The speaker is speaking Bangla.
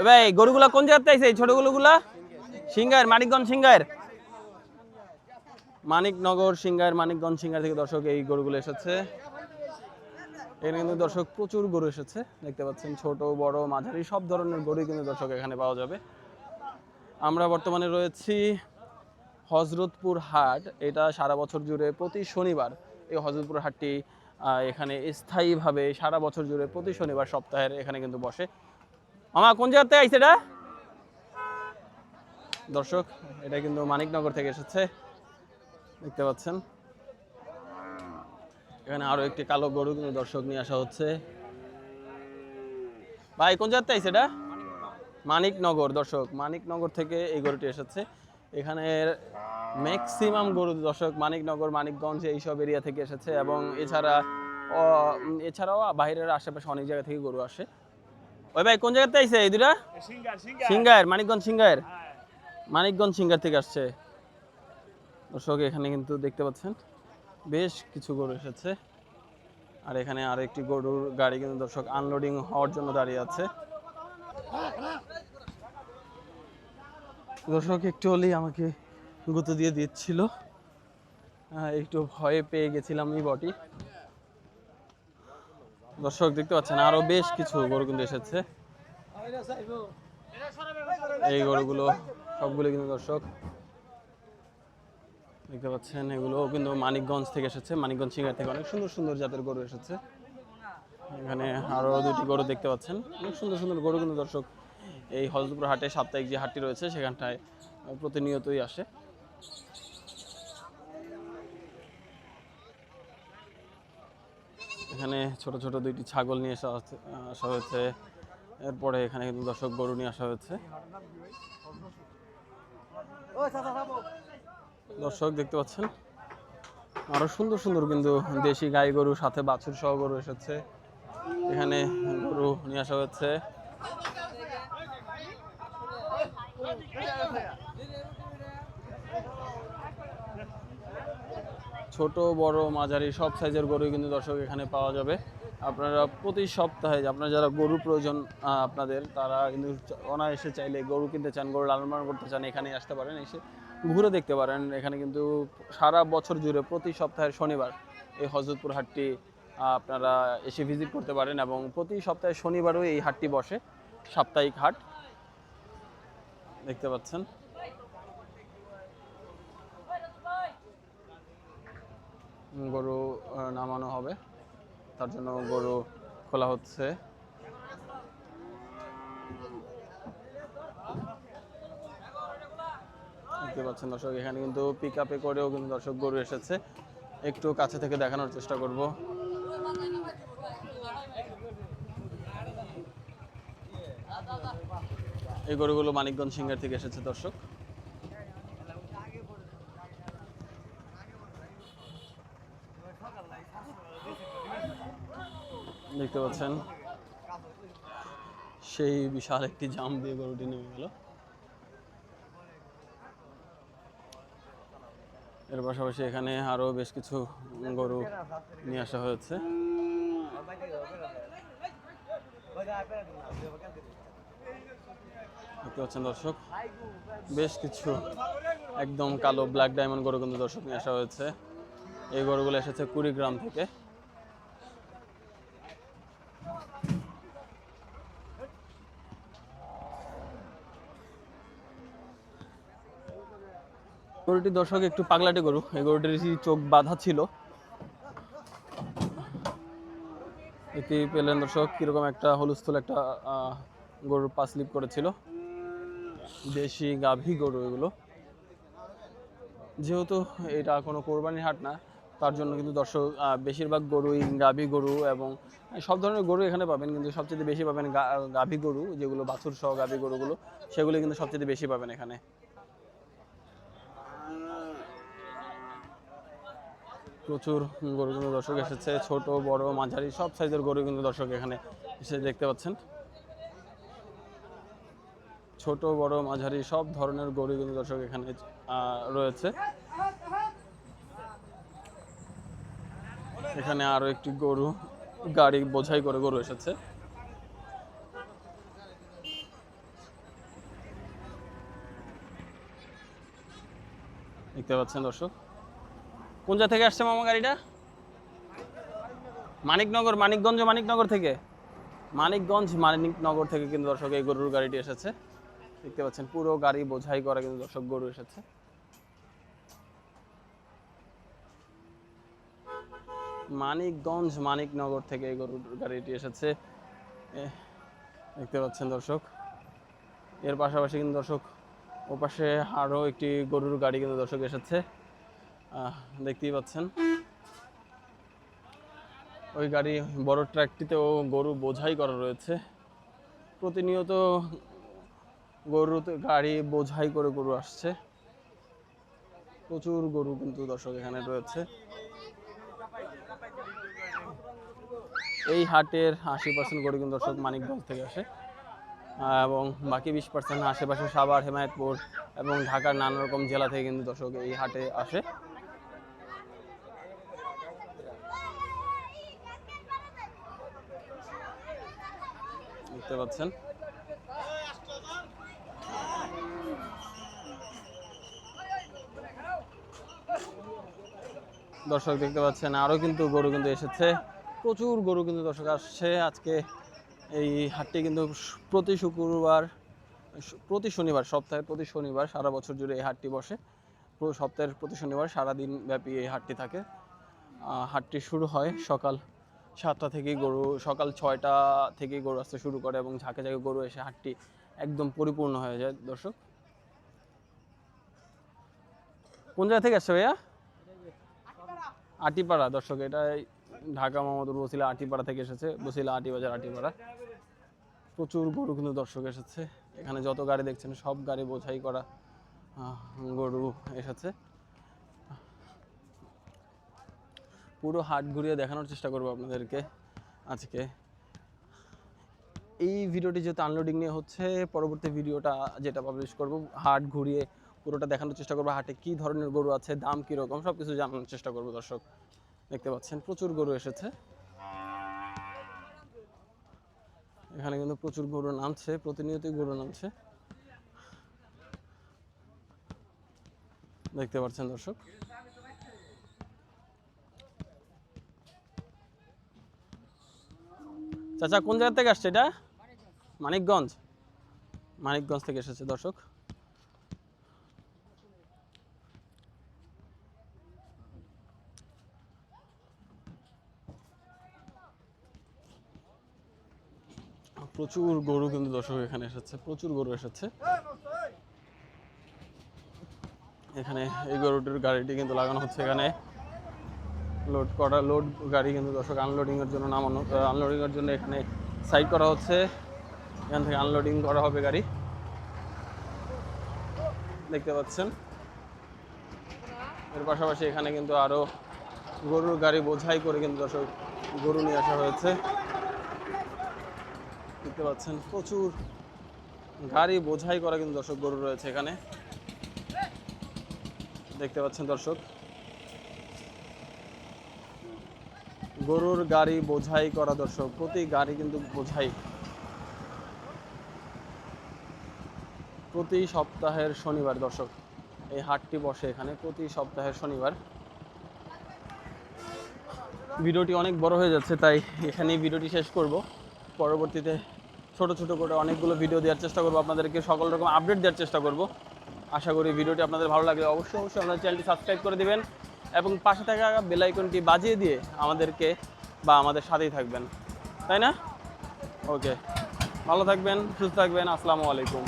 ভাই গরুগুলা কোন জায়গাতে আইছে এই ছোটগুলোগুলা? সিংগার, মানিকগঞ্জ সিংগার, মানিকনগর সিংগার, মানিকগঞ্জ সিংগার থেকে দর্শক এই গরুগুলো এসেছে। এখানে কিন্তু দর্শক প্রচুর গরু এসেছে, দেখতে পাচ্ছেন ছোট বড় মাঝারি সব ধরনের গরুই কিন্তু দর্শক এখানে পাওয়া যাবে। আমরা বর্তমানে রয়েছি হযরতপুর হাট। এটা সারা বছর জুড়ে প্রতি শনিবার এই হযরতপুর হাটটি এখানে স্থায়ীভাবে সারা বছর জুড়ে প্রতি শনিবার সপ্তাহের এখানে কিন্তু বসে। মামা কোন জায়গাতে আইছে এটা? দর্শক এটা কিন্তু মানিকনগর থেকে এসেছে, দেখতে পাচ্ছেন। এখানে আরো একটি কালো গরু কিন্তু দর্শক নিয়ে আসা হচ্ছে। ভাই কোন জায়গাতে আইছে এটা? মানিকনগর। দর্শক মানিকনগর থেকে এই গরুটি এসেছে। এখানে ম্যাক্সিমাম গরু দর্শক মানিকনগর, মানিকগঞ্জ এইসব এরিয়া থেকে এসেছে এবং এছাড়াও বাইরের আশেপাশে অনেক জায়গা থেকে গরু আসে। ওই ভাই কোন জায়গাতে আইছে এই দুটা? সিংগার, মানিকগঞ্জ সিংগার, মানিকগঞ্জ সিংগার থেকে আসছে। দর্শক এখানে কিন্তু দেখতে পাচ্ছেন বেশ কিছু গরু এসেছে। আর এখানে আর একটি গরুর গাড়ি কিন্তু দর্শক আনলোডিং হওয়ার জন্য দাঁড়িয়ে আছে। দর্শক একটু হলেই আমাকে গুঁতো দিয়ে দিচ্ছিল, একটু ভয়ে পেয়ে গেছিলাম এই বটি। দর্শক দেখতে পাচ্ছেন আরো বেশ কিছু গরু কিন্তু এসেছে। এই গরুগুলো সবগুলো কিন্তু দর্শক দেখতে পাচ্ছেন এগুলো কিন্তু মানিকগঞ্জ থেকে এসেছে, মানিকগঞ্জ সিংগার থেকে অনেক সুন্দর সুন্দর জাতের গরু এসেছে। এখানে আরো দুটি গরু দেখতে পাচ্ছেন, অনেক সুন্দর সুন্দর গরু কিন্তু দর্শক এই হযরতপুর হাটে সাপ্তাহিক যে হাটটি রয়েছে সেখানটায় প্রতিনিয়তই আসে। এখানে ছোট ছোট দুইটি ছাগল নিয়ে আসা হয়েছে। এরপরে এখানে কিন্তু দর্শক গরু নিয়ে আসা হয়েছে। দর্শক দেখতে পাচ্ছেন আরো সুন্দর সুন্দর কিন্তু দেশি গাই গরু সাথে বাছুর সহ গরু এসেছে। এখানে গরু নিয়ে আসা হয়েছে। ছোট বড় মাঝারি সব সাইজের গরু কিন্তু দর্শক এখানে পাওয়া যাবে। আপনারা প্রতি সপ্তাহে আপনারা যারা গরু প্রয়োজন আপনাদের, তারা কিন্তু অনায়াসে চাইলে গরু কিনতে চান, গরু লালন পালন করতে চান, এখানে আসতে পারেন, এসে ঘুরে দেখতে পারেন। এখানে কিন্তু সারা বছর জুড়ে প্রতি সপ্তাহের শনিবার এই হযরতপুর হাটটি আপনারা এসে ভিজিট করতে পারেন এবং প্রতি সপ্তাহে শনিবারও এই হাটটি বসে, সাপ্তাহিক হাট দেখতে পাচ্ছেন। গরু নামানো হবে, তার জন্য গরু খোলা হচ্ছে। দেখতে পাচ্ছেন দর্শক এখানে কিন্তু পিক আপে করেও কিন্তু দর্শক গরু এসেছে, একটু কাছে থেকে দেখানোর চেষ্টা করব। এই গরুগুলো মানিকগঞ্জ সিংগার থেকে এসেছে দর্শক। দেখতে পাচ্ছেন সেই বিশাল একটি জাম দিয়ে গরুটি নেমে গেল। এর পাশাপাশি এখানে আরো বেশ কিছু গরু নিয়ে আসা হয়েছে। দেখতে পাচ্ছেন দর্শক বেশ কিছু একদম কালো ব্ল্যাক ডায়মন্ড গরু কিন্তু দর্শক নিয়ে আসা হয়েছে। এই গরুগুলো এসেছে কুড়িগ্রাম থেকে। গরুটি দর্শক একটু পাগলাটে গরু, এই গরুটির চোখ বাঁধা ছিল। এটি পেলেন দর্শক কিরকম একটা হলুস্থুল একটা গরুর পা স্লিপ করেছিল। দেশি গাভী গরু এগুলো, যেহেতু এটা কোনো কোরবানির হাট না, তার জন্য কিন্তু দর্শক বেশিরভাগ গরুই গাভী গরু এবং সব ধরনের গরু এখানে পাবেন, কিন্তু সবচেয়ে বেশি পাবেন গাভী গরু, যেগুলো বাছুর সহ গাভী গরুগুলো, সেগুলো কিন্তু সবচেয়ে বেশি পাবেন এখানে। প্রচুর গরু কিন্তু দর্শক এসেছে, ছোট বড় মাঝারি সব সাইজের গরু কিন্তু দর্শক এখানে এসে দেখতে পাচ্ছেন। ছোট বড় মাঝারি সব ধরনের গরু কিন্তু দর্শক এখানে রয়েছে। এখানে আরো একটি গরু গাড়ি বোঝাই করে গরু এসেছে। দেখতে পাচ্ছেন দর্শক। কোন জায়গা থেকে আসছে মামা গাড়িটা? মানিকনগর, মানিকনগর থেকে মানিকনগর থেকে কিন্তু দর্শক এই গরুর গাড়িটি এসেছে। দেখতে পাচ্ছেন পুরো গাড়ি বোঝাই করা কিন্তু দর্শক গরু এসেছে। মানিকনগর থেকে এই গরুর গাড়িটি এসেছে, দেখতে পাচ্ছেন দর্শক। এর পাশাপাশি কিন্তু দর্শক ওপাশে আরও একটি গরুর গাড়ি কিন্তু দর্শক এসেছে, দেখতেই পাচ্ছেন। ওই গাড়ি বড় ট্রাকটিতেও গরু বোঝাই করা রয়েছে। প্রতিনিয়ত গাড়ি বোঝাই করে গরু আসছে, প্রচুর গরু কিন্তু দর্শক এখানে রয়েছে। এই হাটের 80% গরু কিন্তু দর্শক মানিকগঞ্জ থেকে আসে, এবং বাকি 20% আশেপাশে সাভার, হেমায়েতপুর এবং ঢাকার নানা রকম জেলা থেকে কিন্তু দর্শক এই হাটে আসে। দেখতে পাচ্ছেন দর্শক, দেখতে পাচ্ছেন আরো কিন্তু গরু কিন্তু এসেছে, প্রচুর গরু কিন্তু দর্শক আসছে আজকে। এই হাটটি কিন্তু প্রতি শনিবার, সপ্তাহের প্রতি শনিবার সারা বছর জুড়ে এই হাটটি বসে। সপ্তাহের প্রতি শনিবার সারাদিন ব্যাপী এই হাটটি থাকে। হাটটি শুরু হয় সকাল 7টা থেকে, সকাল 6টা থেকে গরু আসতে শুরু করে এবং ঝাঁকে ঝাঁকে গরু এসে হাটটি একদম পরিপূর্ণ হয়ে যায় দর্শক। কোন জায়গা থেকে আসছে ভাইয়া? আটিপাড়া দর্শক, এটা ঢাকা মোহাম্মদপুর বসিলা আটিপাড়া থেকে এসেছে, বসিলা আটিবাজার আটিপাড়া। প্রচুর গরু কিন্তু দর্শক এসেছে এখানে, যত গাড়ি দেখছেন সব গাড়ি বোঝাই করা গরু এসেছে। পুরো হাট ঘুরিয়ে দেখানোর চেষ্টা করবো আপনাদেরকে আজকে। এই ভিডিওটি যেহেতু আনলোডিং নিয়ে হচ্ছে, পরবর্তী ভিডিওটা যেটা পাবলিশ করব হাট ঘুরিয়ে পুরোটা দেখানোর চেষ্টা করবো, হাটে কি ধরনের গরু আছে, দাম কীরকম, সব কিছু জানানোর চেষ্টা করবো দর্শক। দেখতে পাচ্ছেন প্রচুর গরু এসেছে এখানে, কিন্তু প্রচুর গরু নামছে, প্রতিনিয়তই গরু নামছে, দেখতে পাচ্ছেন দর্শক। চাচা কোন জায়গা থেকে আসছে এটা? মানিকগঞ্জ থেকে এসেছে দর্শক। প্রচুর গরু কিন্তু দর্শক এখানে এসেছে, প্রচুর গরু এসেছে এখানে। এই গরুটির গাড়িটি কিন্তু লাগানো হচ্ছে এখানে, লোড গাড়ি কিন্তু দর্শক আনলোডিংয়ের জন্য আনলোডিংয়ের জন্য এখানে সাইড করা হচ্ছে। এখান থেকে আনলোডিং করা হবে গাড়ি, দেখতে পাচ্ছেন। এর পাশাপাশি এখানে কিন্তু আরো গরুর গাড়ি বোঝাই করে কিন্তু দর্শক গরু নিয়ে আসা হয়েছে, দেখতে পাচ্ছেন। প্রচুর গাড়ি বোঝাই করা কিন্তু দর্শক গরু রয়েছে এখানে, দেখতে পাচ্ছেন দর্শক। গরুর গাড়ি বোঝাই করা দর্শক, প্রতি গাড়ি কিন্তু বোঝাই। প্রতি সপ্তাহের শনিবার দর্শক এই হাটটি বসে এখানে, প্রতি সপ্তাহের শনিবার। ভিডিওটি অনেক বড় হয়ে যাচ্ছে, তাই এখানেই ভিডিওটি শেষ করব। পরবর্তীতে ছোট ছোট করে অনেকগুলো ভিডিও দেওয়ার চেষ্টা করব, আপনাদেরকে সকল রকম আপডেট দেওয়ার চেষ্টা করব। আশা করি ভিডিওটি আপনাদের ভালো লাগলে অবশ্যই আমাদের চ্যানেলটি সাবস্ক্রাইব করে দিবেন এবং পাশে থাকা বেল আইকনটি বাজিয়ে দিয়ে আমাদেরকে বা আমাদের সাথেই থাকবেন, তাই না? ওকে, ভালো থাকবেন, সুস্থ থাকবেন। আসসালামু আলাইকুম।